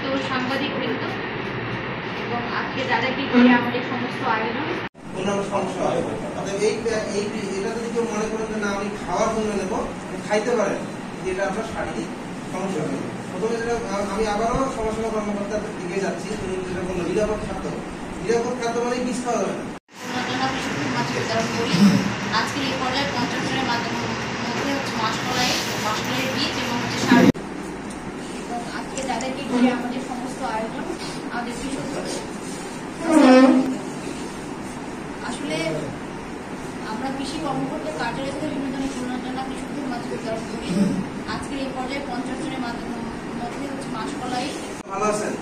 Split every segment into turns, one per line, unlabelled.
সম্মানিত সাংবাদিক বৃন্দ এবং আজকে যাদেরকে ঘিরে আমাদের সমস্ত আয়োজন
অন্যান্য সমস্যা হয়। এটা যদি কেউ মনে করেন যে না আমি খাওয়ার জন্য নেবো, খাইতে পারেন, যেটা আপনার শারীরিক সমস্যা হবে। প্রথমে যেটা আমি আবারও সমাজসেবা কর্মকর্তার দিকে যাচ্ছি, যেটা বললো নিরাপদ খাদ্য। নিরাপদ খাদ্য মানে বীজ খাওয়া যাবে না।
আজকের এই পর্যায়ে 50 জনের মধ্যে হচ্ছে মাসকলাইয়ের বীজ এবং হচ্ছে সার। এবং আজকে যাদেরকে ঘিরে আমাদের সমস্ত আয়োজন আমাদের কৃষক আসলে আমরা কৃষি কর্মকর্তা কার্যালয় থেকে বিভিন্ন ধরনের প্রণোদনা কৃষকদের মাঝে বিতরণ করি। আজকের এই পর্যায়ে 50 জনের মধ্যে হচ্ছে মাসকলাই।
ভালো আছেন?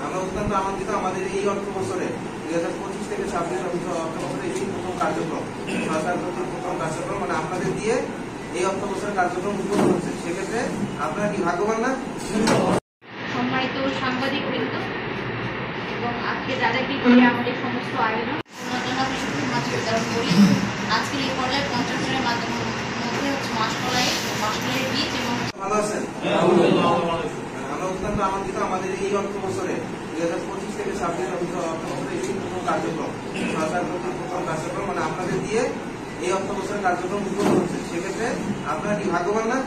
আমরা অত্যন্ত আনন্দিত। আমাদের এই অর্থ বছরে 2025 থেকে 26 অর্থ বছরে এই প্রথম কার্যক্রম, সরকার কর্তৃক প্রথম কার্যক্রম, মানে আপনাদের দিয়ে এই অর্থ বছরের কার্যক্রম উদ্বোধন হচ্ছে। সেক্ষেত্রে আপনারা কি ভাগ্যবান না?
সম্মানিত সাংবাদিক বৃন্দ এবং আজকে যাদেরকে ঘিরে আমাদের সমস্ত আয়োজন প্রণোদনা কৃষকদের মাঝে বিতরণ করি। আজকের এই পর্যায়ে 50 জনের মধ্যে হচ্ছে মাসকলাইয়ের বীজ এবং
ভালো আছেন? আমরা অত্যন্ত আনন্দিত। আমাদের এই অর্থ বছরে 2025 থেকে 26 অর্থ বছরে এই প্রথম কার্যক্রম, সরকার কর্তৃক প্রথম কার্যক্রম, মানে আপনাদের দিয়ে এই অর্থ বছরের কার্যক্রম উদ্বোধন হচ্ছে। সেক্ষেত্রে আপনারা কি ভাগ্যবান না?